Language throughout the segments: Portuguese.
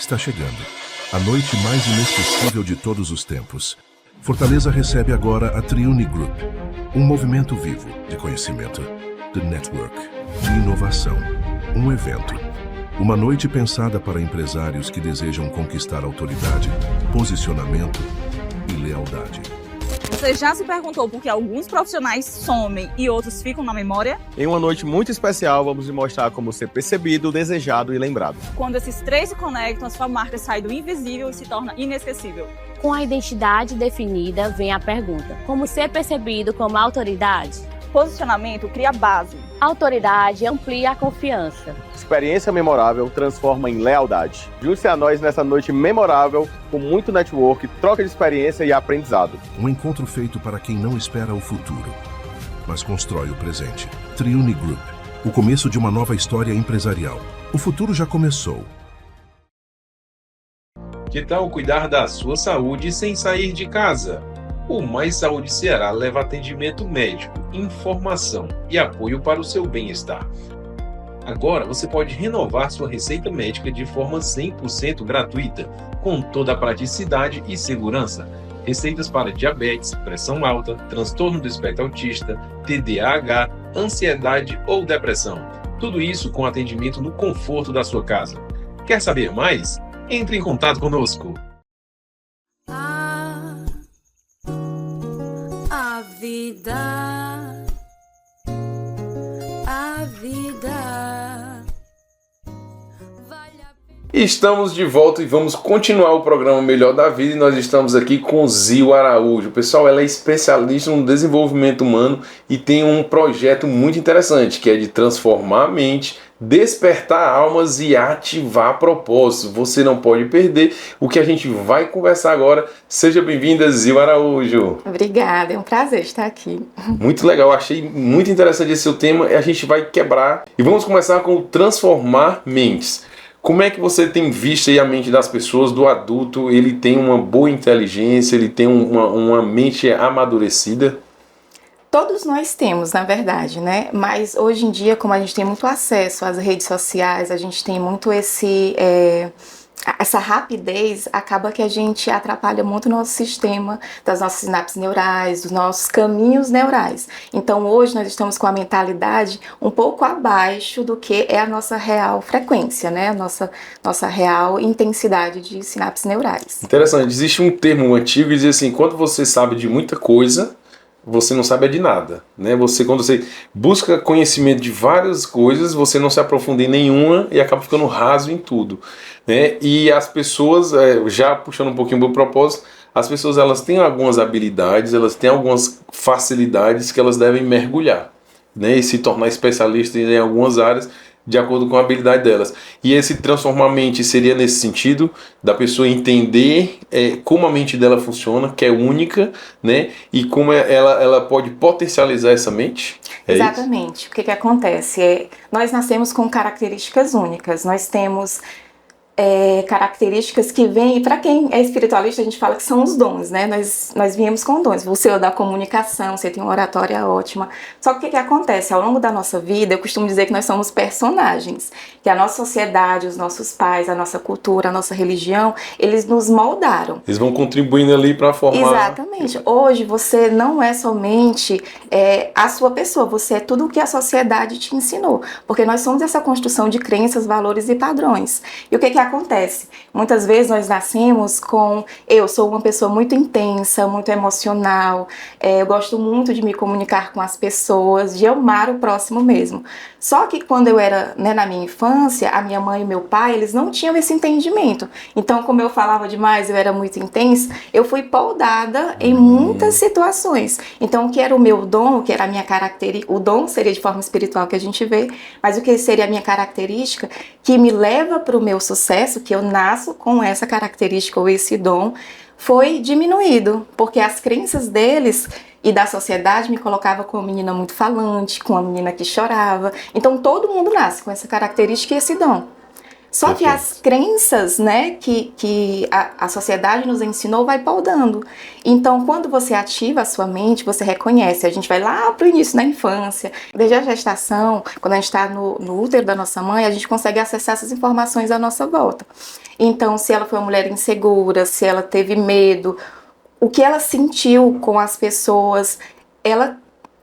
Está chegando. A noite mais inesquecível de todos os tempos. Fortaleza recebe agora a Triune Group, um movimento vivo de conhecimento, de network, de inovação, um evento. Uma noite pensada para empresários que desejam conquistar autoridade, posicionamento e lealdade. Você já se perguntou por que alguns profissionais somem e outros ficam na memória? Em uma noite muito especial, vamos lhe mostrar como ser percebido, desejado e lembrado. Quando esses três se conectam, a sua marca sai do invisível e se torna inesquecível. Com a identidade definida, vem a pergunta: como ser percebido como autoridade? Posicionamento cria base. Autoridade amplia a confiança. Experiência memorável transforma em lealdade. Junte-se a nós nessa noite memorável, com muito network, troca de experiência e aprendizado. Um encontro feito para quem não espera o futuro, mas constrói o presente. Triune Group, o começo de uma nova história empresarial. O futuro já começou. Que tal cuidar da sua saúde sem sair de casa? O Mais Saúde Ceará leva atendimento médico, informação e apoio para o seu bem-estar. Agora você pode renovar sua receita médica de forma 100% gratuita, com toda a praticidade e segurança. Receitas para diabetes, pressão alta, transtorno do espectro autista, TDAH, ansiedade ou depressão. Tudo isso com atendimento no conforto da sua casa. Quer saber mais? Entre em contato conosco. A vida. Estamos de volta e vamos continuar o programa Melhor da Vida, e nós estamos aqui com Zil Araújo. Pessoal, ela é especialista no desenvolvimento humano e tem um projeto muito interessante, que é de transformar a mente, despertar almas e ativar propósitos. Você não pode perder o que a gente vai conversar agora. Seja bem-vinda, Zil Araújo. Obrigada, é um prazer estar aqui. Muito legal, achei muito interessante esse seu tema e a gente vai quebrar. E vamos começar com o transformar mentes. Como é que você tem visto aí a mente das pessoas, do adulto? Ele tem uma boa inteligência, ele tem uma mente amadurecida? Todos nós temos, na verdade, né? Mas hoje em dia, como a gente tem muito acesso às redes sociais, a gente tem muito essa rapidez, acaba que a gente atrapalha muito o nosso sistema, das nossas sinapses neurais, dos nossos caminhos neurais. Então hoje nós estamos com a mentalidade um pouco abaixo do que é a nossa real frequência, né? A nossa real intensidade de sinapses neurais. Interessante, existe um termo antigo que diz assim: quando você sabe de muita coisa, você não sabe de nada, né? Quando você busca conhecimento de várias coisas, você não se aprofunda em nenhuma e acaba ficando raso em tudo, né? E as pessoas, já puxando um pouquinho do propósito, as pessoas elas têm algumas habilidades, elas têm algumas facilidades que elas devem mergulhar, né? E se tornar especialistas em algumas áreas de acordo com a habilidade delas. E esse transformar a mente seria nesse sentido, da pessoa entender como a mente dela funciona, que é única, né? E como ela pode potencializar essa mente. Exatamente. Isso? O que acontece? Nós nascemos com características únicas. Nós temos características que vêm, para quem é espiritualista a gente fala que são os dons, né? Nós viemos com dons. Você é da comunicação, você tem uma oratória ótima. Só que o que acontece? Ao longo da nossa vida, eu costumo dizer que nós somos personagens, que a nossa sociedade, os nossos pais, a nossa cultura, a nossa religião, eles nos moldaram. Eles vão contribuindo ali para formar... Exatamente. Hoje você não é somente a sua pessoa, você é tudo o que a sociedade te ensinou, porque nós somos essa construção de crenças, valores e padrões. E o que acontece? Muitas vezes nós nascemos com... Eu sou uma pessoa muito intensa, muito emocional, eu gosto muito de me comunicar com as pessoas, de amar o próximo mesmo. Só que quando eu era, na minha infância, a minha mãe e meu pai, eles não tinham esse entendimento. Então, como eu falava demais, eu era muito intensa, eu fui podada em muitas situações. Então, o que era o meu dom, o que era a minha característica, o dom seria de forma espiritual que a gente vê, mas o que seria a minha característica, que me leva para o meu sucesso, que eu nasço com essa característica ou esse dom, foi diminuído, porque as crenças deles e da sociedade me colocava como uma menina muito falante, com uma menina que chorava. Então todo mundo nasce com essa característica e esse dom. Só que as crenças, né, que a sociedade nos ensinou vai podando. Então, quando você ativa a sua mente, você reconhece. A gente vai lá pro início da infância, desde a gestação, quando a gente está no útero da nossa mãe, a gente consegue acessar essas informações à nossa volta. Então, se ela foi uma mulher insegura, se ela teve medo, o que ela sentiu com as pessoas, ela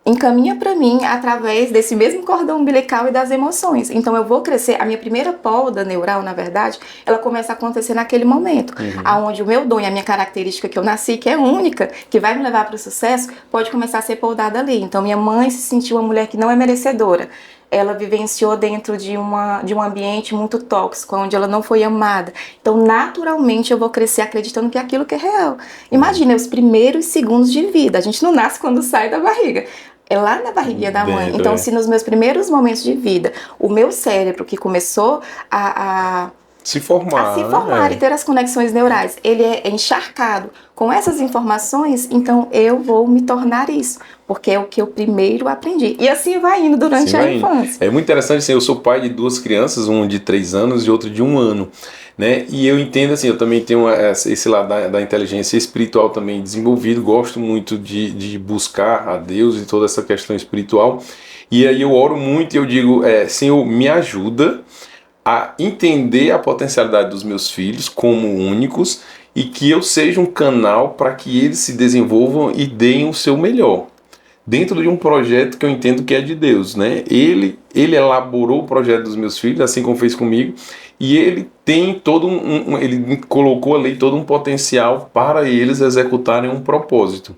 encaminha para mim através desse mesmo cordão umbilical e das emoções. Então eu vou crescer, a minha primeira poda neural, na verdade, ela começa a acontecer naquele momento, aonde o meu dom e a minha característica que eu nasci, que é única, que vai me levar para o sucesso, pode começar a ser podada ali. Então minha mãe se sentiu uma mulher que não é merecedora. Ela vivenciou dentro de um ambiente muito tóxico, onde ela não foi amada. Então, naturalmente, eu vou crescer acreditando que é aquilo que é real. Imagina, os primeiros segundos de vida. A gente não nasce quando sai da barriga. É lá na barriguinha da mãe. Então, se nos meus primeiros momentos de vida, o meu cérebro, que começou a se formar e ter as conexões neurais, ele é encharcado com essas informações, então eu vou me tornar isso, porque é o que eu primeiro aprendi. E assim vai indo durante a infância. É muito interessante, assim, eu sou pai de 2 crianças, um de 3 anos e outro de 1 ano, né? E eu entendo, assim, eu também tenho esse lado da inteligência espiritual também desenvolvido, gosto muito de buscar a Deus e toda essa questão espiritual, e aí eu oro muito e eu digo, Senhor, me ajuda a entender a potencialidade dos meus filhos como únicos e que eu seja um canal para que eles se desenvolvam e deem o seu melhor dentro de um projeto que eu entendo que é de Deus, né? Ele elaborou o projeto dos meus filhos, assim como fez comigo, e ele tem todo ele colocou ali todo um potencial para eles executarem um propósito.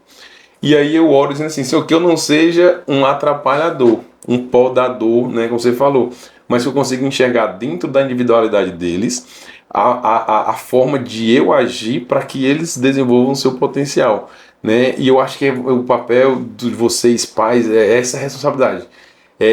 E aí eu oro dizendo assim, Senhor, que eu não seja um atrapalhador, um podador, né, como você falou, mas que eu consiga enxergar dentro da individualidade deles a forma de eu agir para que eles desenvolvam o seu potencial, né? E eu acho que o papel de vocês, pais, é essa responsabilidade.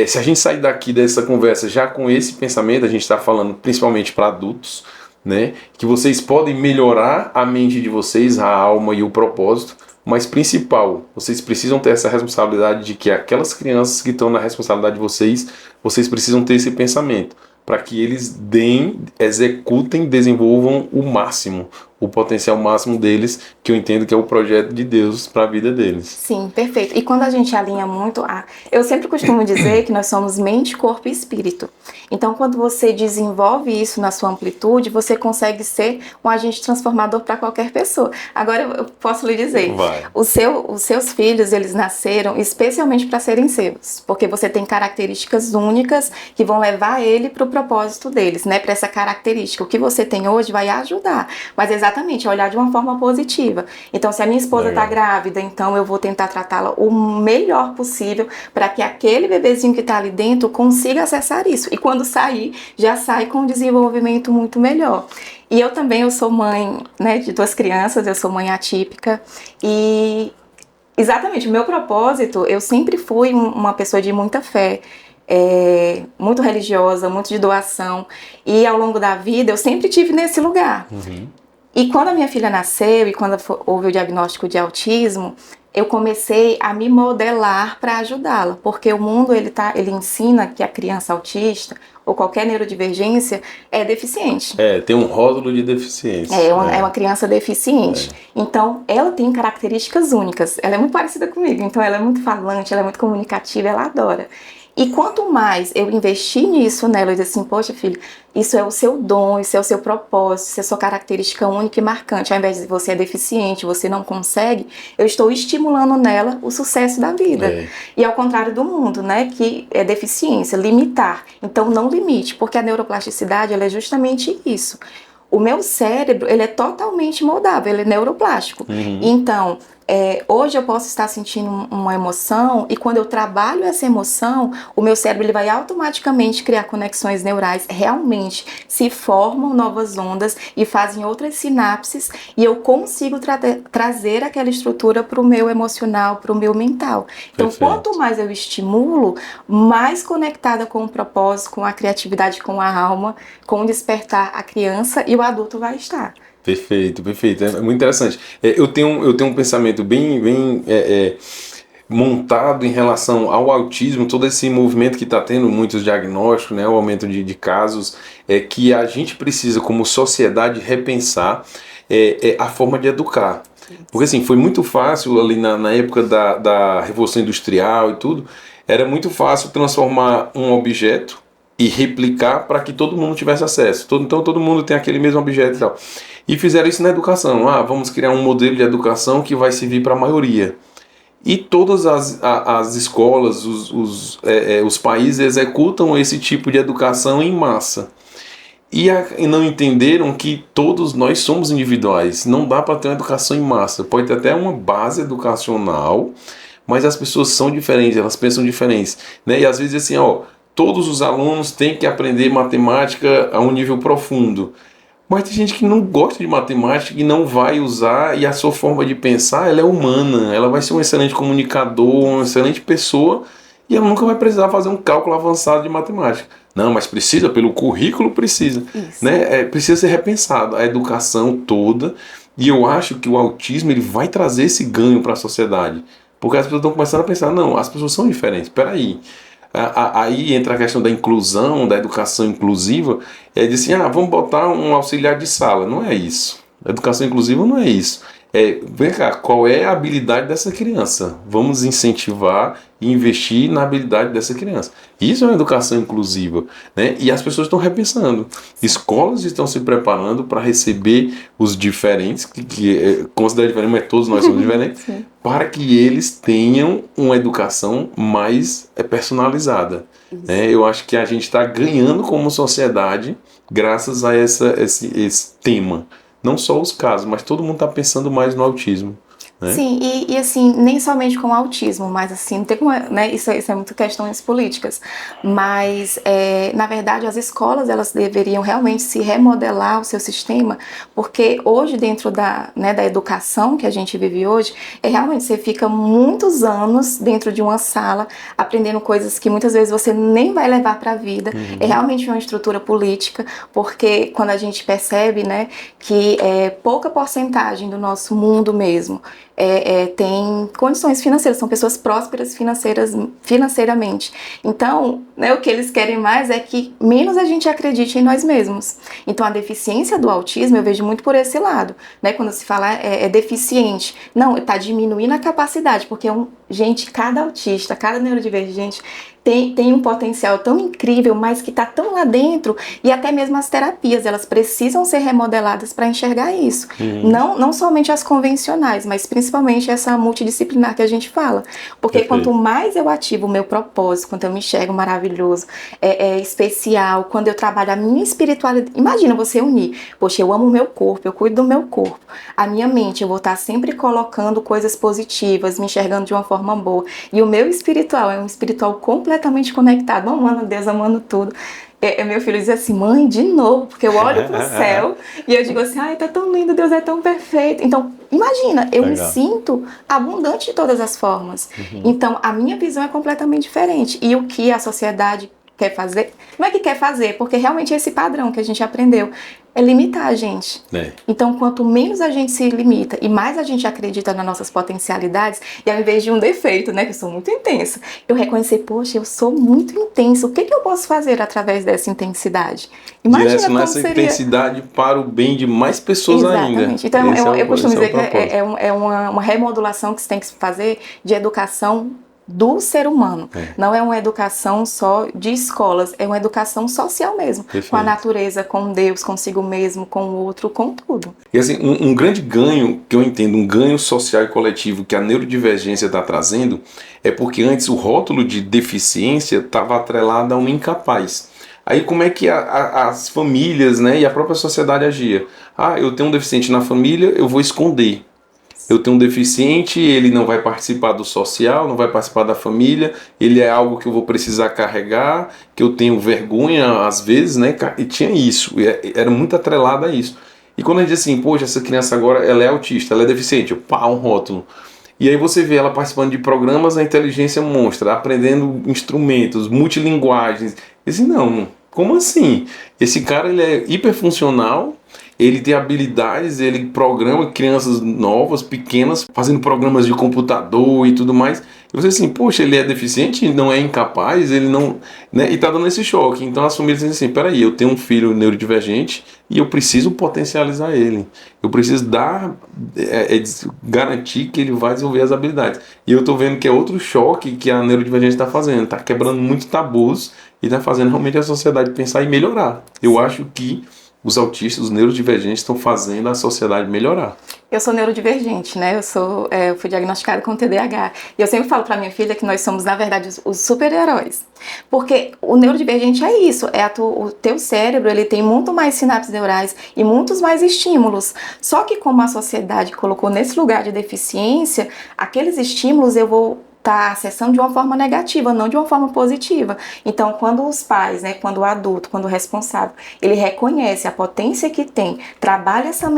Se a gente sair daqui dessa conversa já com esse pensamento, a gente está falando principalmente para adultos, né? Que vocês podem melhorar a mente de vocês, a alma e o propósito, mas principal, vocês precisam ter essa responsabilidade de que aquelas crianças que estão na responsabilidade de vocês precisam ter esse pensamento, para que eles executem, desenvolvam o máximo, o potencial máximo deles, que eu entendo que é o projeto de Deus para a vida deles. Sim, perfeito. E quando a gente alinha muito, eu sempre costumo dizer que nós somos mente, corpo e espírito. Então, quando você desenvolve isso na sua amplitude, você consegue ser um agente transformador para qualquer pessoa. Agora, eu posso lhe dizer, os seus filhos, eles nasceram especialmente para serem seus, porque você tem características únicas que vão levar ele para o propósito deles, né? Para essa característica. O que você tem hoje vai ajudar, mas exatamente, olhar de uma forma positiva. Então, se a minha esposa está grávida, então eu vou tentar tratá-la o melhor possível para que aquele bebezinho que está ali dentro consiga acessar isso. E quando sair, já sai com um desenvolvimento muito melhor. E eu sou mãe, né, de 2 crianças, eu sou mãe atípica e exatamente, o meu propósito, eu sempre fui uma pessoa de muita fé, muito religiosa, muito de doação, e ao longo da vida eu sempre tive nesse lugar. E quando a minha filha nasceu e quando houve o diagnóstico de autismo, eu comecei a me modelar para ajudá-la, porque o mundo ele ensina que a criança autista ou qualquer neurodivergência é deficiente. Tem um rótulo de deficiência. É uma criança deficiente. Então, ela tem características únicas. Ela é muito parecida comigo, então ela é muito falante, ela é muito comunicativa, ela adora. E quanto mais eu investi nisso nela, eu disse assim, poxa filho, isso é o seu dom, isso é o seu propósito, isso é a sua característica única e marcante. Ao invés de você é deficiente, você não consegue, eu estou estimulando nela o sucesso da vida. E ao contrário do mundo, né, que é deficiência, limitar. Então não limite, porque a neuroplasticidade ela é justamente isso. O meu cérebro, ele é totalmente moldável, ele é neuroplástico. Então, hoje eu posso estar sentindo uma emoção e quando eu trabalho essa emoção, o meu cérebro ele vai automaticamente criar conexões neurais, realmente se formam novas ondas e fazem outras sinapses e eu consigo trazer aquela estrutura para o meu emocional, para o meu mental. Então, quanto mais eu estimulo, mais conectada com o propósito, com a criatividade, com a alma, com o despertar a criança e o adulto vai estar. Perfeito, perfeito. É muito interessante. Eu tenho um pensamento bem montado em relação ao autismo, todo esse movimento que está tendo muitos diagnósticos, né, o aumento de casos, é que a gente precisa, como sociedade, repensar a forma de educar. Porque assim, foi muito fácil ali na época da Revolução Industrial e tudo, era muito fácil transformar um objeto e replicar para que todo mundo tivesse acesso. Então todo mundo tem aquele mesmo objeto e tal. E fizeram isso na educação. Vamos criar um modelo de educação que vai servir para a maioria. E todas as escolas, os países executam esse tipo de educação em massa. E não entenderam que todos nós somos individuais. Não dá para ter uma educação em massa. Pode ter até uma base educacional, mas as pessoas são diferentes, elas pensam diferentes, né? E às vezes assim, todos os alunos têm que aprender matemática a um nível profundo. Mas tem gente que não gosta de matemática e não vai usar, e a sua forma de pensar, ela é humana, ela vai ser um excelente comunicador, uma excelente pessoa, e ela nunca vai precisar fazer um cálculo avançado de matemática. Não, mas precisa, pelo currículo precisa. Né? Precisa ser repensado, a educação toda, e eu acho que o autismo ele vai trazer esse ganho para a sociedade, porque as pessoas estão começando a pensar, não, as pessoas são diferentes, peraí. Aí entra a questão da inclusão, da educação inclusiva, e aí diz assim, vamos botar um auxiliar de sala. Não é isso. A educação inclusiva não é isso. Vem cá, qual é a habilidade dessa criança? Vamos incentivar e investir na habilidade dessa criança. Isso é uma educação inclusiva, né? E as pessoas estão repensando. Escolas estão se preparando para receber os diferentes, que considera diferente, mas todos nós somos diferentes, para que eles tenham uma educação mais personalizada. Né? Eu acho que a gente está ganhando como sociedade graças a esse tema. Não só os casos, mas todo mundo está pensando mais no autismo. Né? Sim, e assim, nem somente com o autismo, mas assim, não tem como, né, isso é muito questões políticas, mas na verdade as escolas elas deveriam realmente se remodelar o seu sistema, porque hoje dentro da educação que a gente vive hoje, realmente você fica muitos anos dentro de uma sala aprendendo coisas que muitas vezes você nem vai levar para a vida, é realmente uma estrutura política, porque quando a gente percebe, né, que pouca porcentagem do nosso mundo mesmo tem condições financeiras, são pessoas prósperas financeiramente. Então, né, o que eles querem mais é que menos a gente acredite em nós mesmos. Então, a deficiência do autismo eu vejo muito por esse lado, né? Quando se fala deficiente, não, está diminuindo a capacidade, porque gente, cada autista, cada neurodivergente tem um potencial tão incrível, mas que está tão lá dentro, e até mesmo as terapias, elas precisam ser remodeladas para enxergar isso. Não somente as convencionais, mas principalmente essa multidisciplinar que a gente fala. Porque quanto mais eu ativo o meu propósito, quando eu me enxergo maravilhoso, especial, quando eu trabalho a minha espiritualidade, imagina você unir, poxa, eu amo o meu corpo, eu cuido do meu corpo, a minha mente, eu vou estar sempre colocando coisas positivas, me enxergando de uma forma boa, e o meu espiritual é um espiritual completamente conectado, amando Deus, amando tudo. Meu filho diz assim, mãe, de novo, porque eu olho pro céu e eu digo assim, ai, tá tão lindo, Deus é tão perfeito. Então, imagina, eu me sinto abundante de todas as formas. Então, a minha visão é completamente diferente. E o que a sociedade quer fazer, não é que quer fazer, porque realmente esse padrão que a gente aprendeu é limitar a gente. Então, quanto menos a gente se limita e mais a gente acredita nas nossas potencialidades, e ao invés de um defeito, né, que eu sou muito intensa, eu reconhecer, poxa, eu sou muito intensa, o que eu posso fazer através dessa intensidade? Imagina direcionar essa intensidade para o bem de mais pessoas ainda. Exatamente. Então, eu costumo dizer que é uma remodulação que se tem que fazer de educação do ser humano. Não é uma educação só de escolas, é uma educação social mesmo. Perfeito. Com a natureza, com Deus, consigo mesmo, com o outro, com tudo. E assim, um grande ganho, que eu entendo, um ganho social e coletivo que a neurodivergência está trazendo, é porque antes o rótulo de deficiência estava atrelado a um incapaz. Aí como é que as famílias, né, e a própria sociedade agia? Eu tenho um deficiente na família, eu vou esconder. Eu tenho um deficiente, ele não vai participar do social, não vai participar da família, ele é algo que eu vou precisar carregar, que eu tenho vergonha às vezes, né? E tinha isso, era muito atrelado a isso. E quando a gente diz assim, poxa, essa criança agora ela é autista, ela é deficiente, um rótulo. E aí você vê ela participando de programas da inteligência monstra, aprendendo instrumentos, multilinguagens. E assim, não, como assim? Esse cara ele é hiperfuncional, ele tem habilidades, ele programa crianças novas, pequenas, fazendo programas de computador e tudo mais. E você assim, poxa, ele é deficiente, ele não é incapaz, ele não... Né? E tá dando esse choque. Então as famílias dizem assim, peraí, eu tenho um filho neurodivergente e eu preciso potencializar ele. Eu preciso garantir que ele vai desenvolver as habilidades. E eu tô vendo que é outro choque que a neurodivergência está fazendo. Tá quebrando muitos tabus e tá fazendo realmente a sociedade pensar em melhorar. Eu acho que os autistas, os neurodivergentes estão fazendo a sociedade melhorar. Eu sou neurodivergente, né? Eu fui diagnosticada com TDAH. E eu sempre falo para minha filha que nós somos, na verdade, os super-heróis. Porque o neurodivergente é isso, o teu cérebro, ele tem muito mais sinapses neurais e muitos mais estímulos. Só que como a sociedade colocou nesse lugar de deficiência, aqueles estímulos eu vou estar acessando de uma forma negativa, não de uma forma positiva. Então, quando os pais, né, quando o adulto, quando o responsável, ele reconhece a potência que tem, trabalha essa...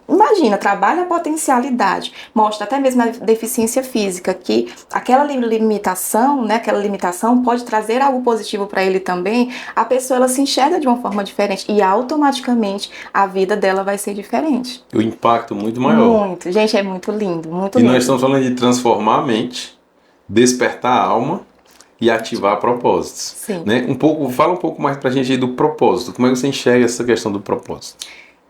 Imagina, trabalha a potencialidade, mostra até mesmo a deficiência física, que aquela limitação, né, aquela limitação pode trazer algo positivo para ele também, a pessoa ela se enxerga de uma forma diferente e automaticamente a vida dela vai ser diferente. O impacto muito maior. Muito, gente, é muito lindo, muito lindo. E lindo. nós estamos falando de transformar a mente, despertar a alma e ativar propósitos. Sim. Né? Fala um pouco mais pra gente aí do propósito. Como é que você enxerga essa questão do propósito?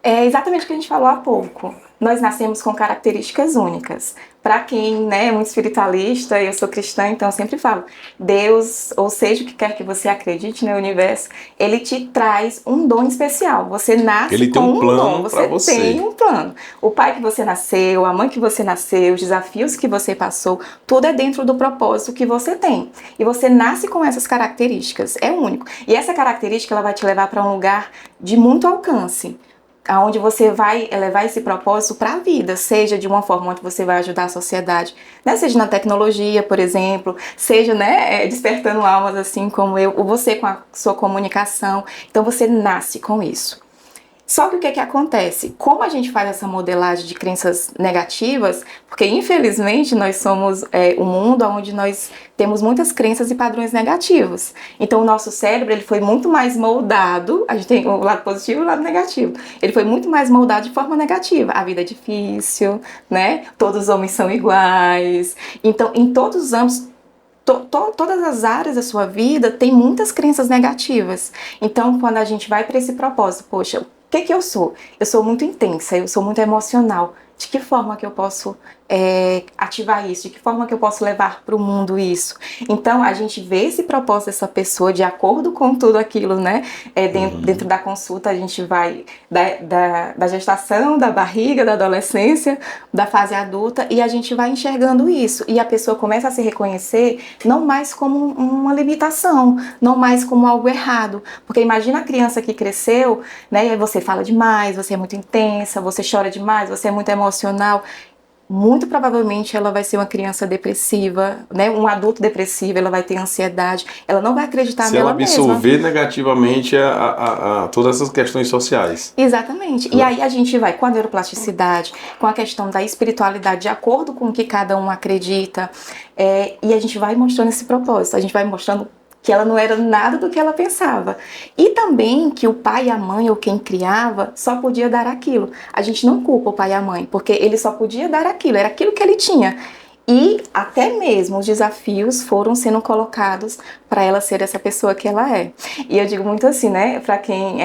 É exatamente o que a gente falou há pouco. Nós nascemos com características únicas. Para quem, né, é muito espiritualista, eu sou cristã, então eu sempre falo, Deus, ou seja, o que quer que você acredite no universo, ele te traz um dom especial. Você nasce com um dom, você tem um plano. O pai que você nasceu, a mãe que você nasceu, os desafios que você passou, tudo é dentro do propósito que você tem. E você nasce com essas características, é único. E essa característica ela vai te levar para um lugar de muito alcance, onde você vai levar esse propósito para a vida, seja de uma forma onde você vai ajudar a sociedade, né? Seja na tecnologia, por exemplo, seja, né, despertando almas assim como eu, ou você com a sua comunicação. Então você nasce com isso. Só que o que acontece? Como a gente faz essa modelagem de crenças negativas, porque infelizmente nós somos um mundo onde nós temos muitas crenças e padrões negativos. Então o nosso cérebro ele foi muito mais moldado, a gente tem o lado positivo e o lado negativo. Ele foi muito mais moldado de forma negativa. A vida é difícil, né? Todos os homens são iguais. Então em todos os âmbitos, todas as áreas da sua vida tem muitas crenças negativas. Então quando a gente vai para esse propósito, poxa, o que eu sou? Eu sou muito intensa, eu sou muito emocional. De que forma que eu posso ativar isso? De que forma que eu posso levar para o mundo isso? Então, a gente vê esse propósito dessa pessoa de acordo com tudo aquilo, né? Dentro da consulta, a gente vai da gestação, da barriga, da adolescência, da fase adulta, e a gente vai enxergando isso. E a pessoa começa a se reconhecer não mais como uma limitação, não mais como algo errado. Porque imagina a criança que cresceu, né? E aí você fala demais, você é muito intensa, você chora demais, você é muito emocional. Muito provavelmente ela vai ser uma criança depressiva, né? Um adulto depressivo, ela vai ter ansiedade, ela não vai acreditar nela mesma. Se ela absorver negativamente todas essas questões sociais. Exatamente. E aí a gente vai com a neuroplasticidade, com a questão da espiritualidade, de acordo com o que cada um acredita, e a gente vai mostrando esse propósito, a gente vai mostrando que ela não era nada do que ela pensava. E também que o pai e a mãe, ou quem criava, só podia dar aquilo. A gente não culpa o pai e a mãe, porque ele só podia dar aquilo, era aquilo que ele tinha. E até mesmo os desafios foram sendo colocados para ela ser essa pessoa que ela é. E eu digo muito assim, né, para quem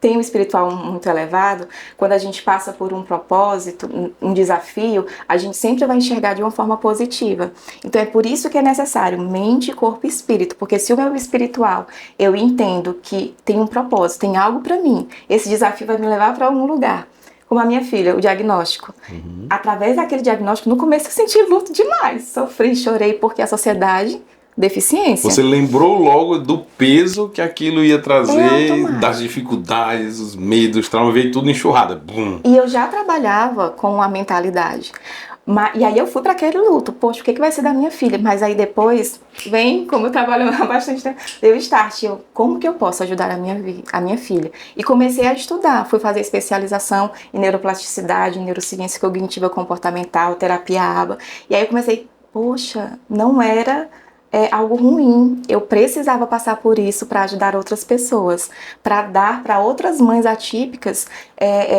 tem um espiritual muito elevado, quando a gente passa por um propósito, um desafio, a gente sempre vai enxergar de uma forma positiva. Então é por isso que é necessário mente, corpo e espírito, porque se o meu espiritual, eu entendo que tem um propósito, tem algo para mim, esse desafio vai me levar para algum lugar. Como a minha filha, o diagnóstico. Através daquele diagnóstico, no começo eu senti luto demais, sofri, chorei, porque a sociedade... deficiência. Você lembrou logo do peso que aquilo ia trazer, das dificuldades, os medos, os traumas, veio tudo enxurrada. Bum. E eu já trabalhava com a mentalidade. E aí eu fui para aquele luto. Poxa, o que vai ser da minha filha? Mas aí depois, como eu trabalho há bastante tempo, deu start. Como que eu posso ajudar a minha filha? E comecei a estudar. Fui fazer especialização em neuroplasticidade, neurociência cognitiva comportamental, terapia ABA. E aí eu comecei, poxa, não era... algo ruim, eu precisava passar por isso para ajudar outras pessoas, para dar para outras mães atípicas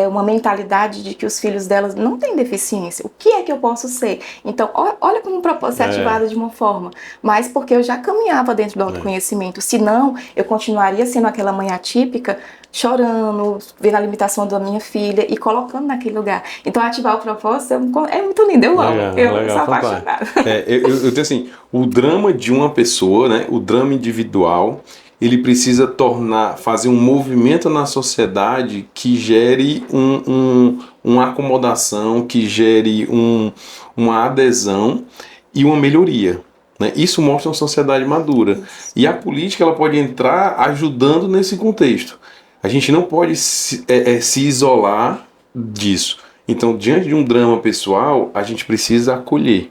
uma mentalidade de que os filhos delas não têm deficiência. O que é que eu posso ser? Então, olha como o propósito é ativado de uma forma. Mas porque eu já caminhava dentro do autoconhecimento. Senão, eu continuaria sendo aquela mãe atípica, chorando, vendo a limitação da minha filha e colocando naquele lugar. Então, ativar o propósito é muito lindo, eu amo. Eu sou apaixonada. Eu tenho assim, o drama de uma pessoa, né, o drama individual, ele precisa fazer um movimento na sociedade que gere uma acomodação, que gere uma adesão e uma melhoria. Né? Isso mostra uma sociedade madura. E a política ela pode entrar ajudando nesse contexto. A gente não pode se isolar disso. Então, diante de um drama pessoal, a gente precisa acolher.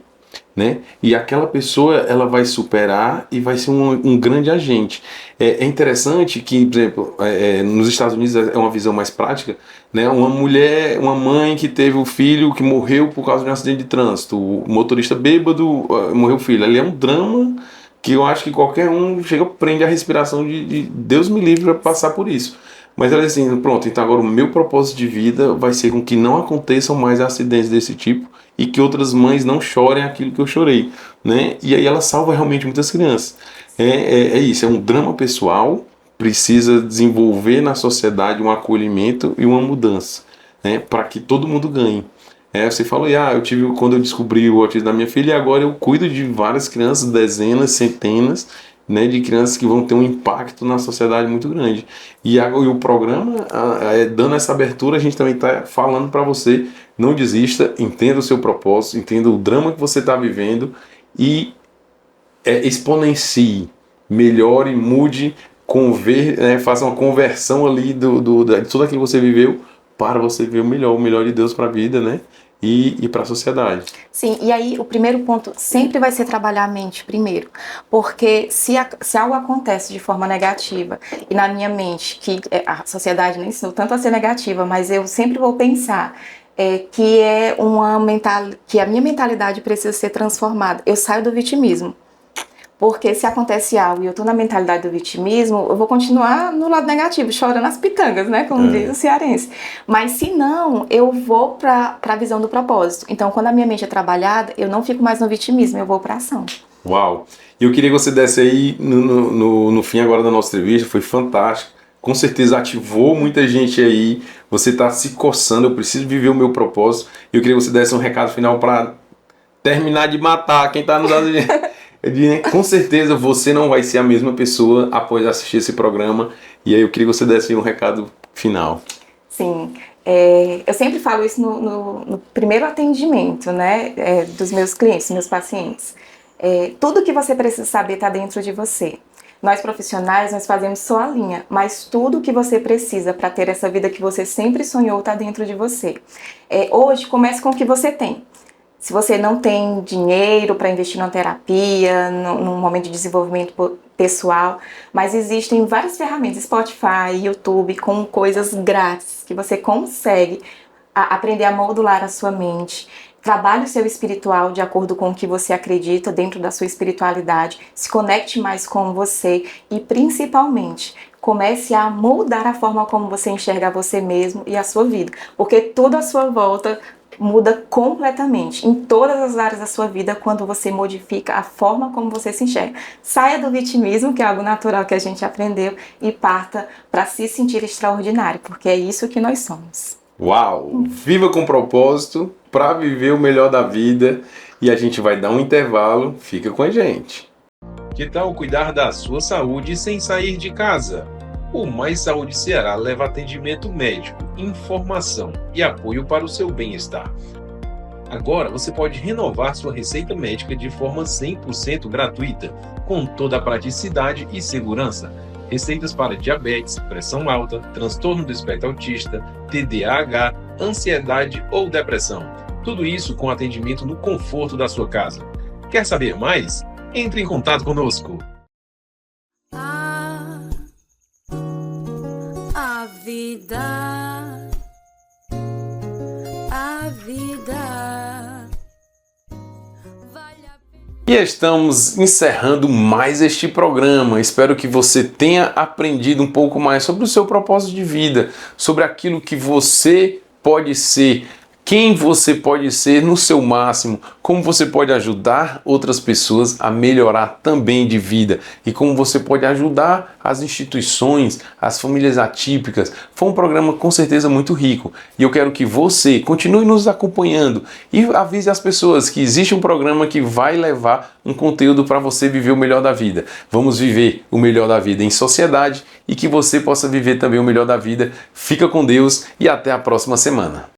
Né? E aquela pessoa ela vai superar e vai ser um grande agente. É interessante que, por exemplo, nos Estados Unidos é uma visão mais prática, né? Uma mãe que teve um filho que morreu por causa de um acidente de trânsito, o motorista bêbado morreu o filho. Ali é um drama que eu acho que qualquer um prende a respiração de Deus me livre para passar por isso. Mas ela diz assim, pronto, então agora o meu propósito de vida vai ser com que não aconteçam mais acidentes desse tipo e que outras mães não chorem aquilo que eu chorei, né? E aí ela salva realmente muitas crianças. É isso, é um drama pessoal, precisa desenvolver na sociedade um acolhimento e uma mudança, né? Para que todo mundo ganhe. Você falou, quando eu descobri o autismo da minha filha, e agora eu cuido de várias crianças, dezenas, centenas, né, de crianças que vão ter um impacto na sociedade muito grande. E o programa, dando essa abertura, a gente também está falando para você, não desista, entenda o seu propósito, entenda o drama que você está vivendo e exponencie, melhore, mude, faça uma conversão ali de tudo aquilo que você viveu para você ver o melhor de Deus para a vida, né? E para a sociedade. Sim, e aí o primeiro ponto sempre vai ser trabalhar a mente primeiro, porque se algo acontece de forma negativa e na minha mente, que a sociedade não ensinou tanto a ser negativa, mas eu sempre vou pensar que a minha mentalidade precisa ser transformada. Eu saio do vitimismo. Porque se acontece algo e eu tô na mentalidade do vitimismo, eu vou continuar no lado negativo, chorando as pitangas, né? Como diz o cearense. Mas se não, eu vou pra visão do propósito. Então, quando a minha mente é trabalhada, eu não fico mais no vitimismo, eu vou pra ação. Uau! E eu queria que você desse aí, no fim agora da nossa entrevista, foi fantástico. Com certeza ativou muita gente aí. Você tá se coçando, eu preciso viver o meu propósito. E eu queria que você desse um recado final para terminar de matar quem tá nos assistindo. Com certeza você não vai ser a mesma pessoa após assistir esse programa. E aí eu queria que você desse um recado final. Sim, eu sempre falo isso no primeiro atendimento, né, dos meus clientes, meus pacientes. Tudo que você precisa saber está dentro de você. Nós profissionais, nós fazemos só a linha, mas tudo que você precisa para ter essa vida que você sempre sonhou está dentro de você. Hoje, comece com o que você tem. Se você não tem dinheiro para investir numa terapia, num momento de desenvolvimento pessoal, mas existem várias ferramentas, Spotify, YouTube, com coisas grátis que você consegue aprender a modular a sua mente. Trabalhe o seu espiritual de acordo com o que você acredita dentro da sua espiritualidade, se conecte mais com você e, principalmente, comece a moldar a forma como você enxerga você mesmo e a sua vida, porque tudo à sua volta muda completamente em todas as áreas da sua vida quando você modifica a forma como você se enxerga. Saia do vitimismo, que é algo natural que a gente aprendeu, e parta para se sentir extraordinário, porque é isso que nós somos. Uau! Viva com propósito para viver o melhor da vida e a gente vai dar um intervalo. Fica com a gente. Que tal cuidar da sua saúde sem sair de casa? O Mais Saúde Ceará leva atendimento médico, informação e apoio para o seu bem-estar. Agora você pode renovar sua receita médica de forma 100% gratuita, com toda a praticidade e segurança. Receitas para diabetes, pressão alta, transtorno do espectro autista, TDAH, ansiedade ou depressão. Tudo isso com atendimento no conforto da sua casa. Quer saber mais? Entre em contato conosco. E estamos encerrando mais este programa. Espero que você tenha aprendido um pouco mais sobre o seu propósito de vida, sobre aquilo que você pode ser, quem você pode ser no seu máximo, como você pode ajudar outras pessoas a melhorar também de vida e como você pode ajudar as instituições, as famílias atípicas. Foi um programa com certeza muito rico e eu quero que você continue nos acompanhando e avise as pessoas que existe um programa que vai levar um conteúdo para você viver o melhor da vida. Vamos viver o melhor da vida em sociedade e que você possa viver também o melhor da vida. Fica com Deus e até a próxima semana.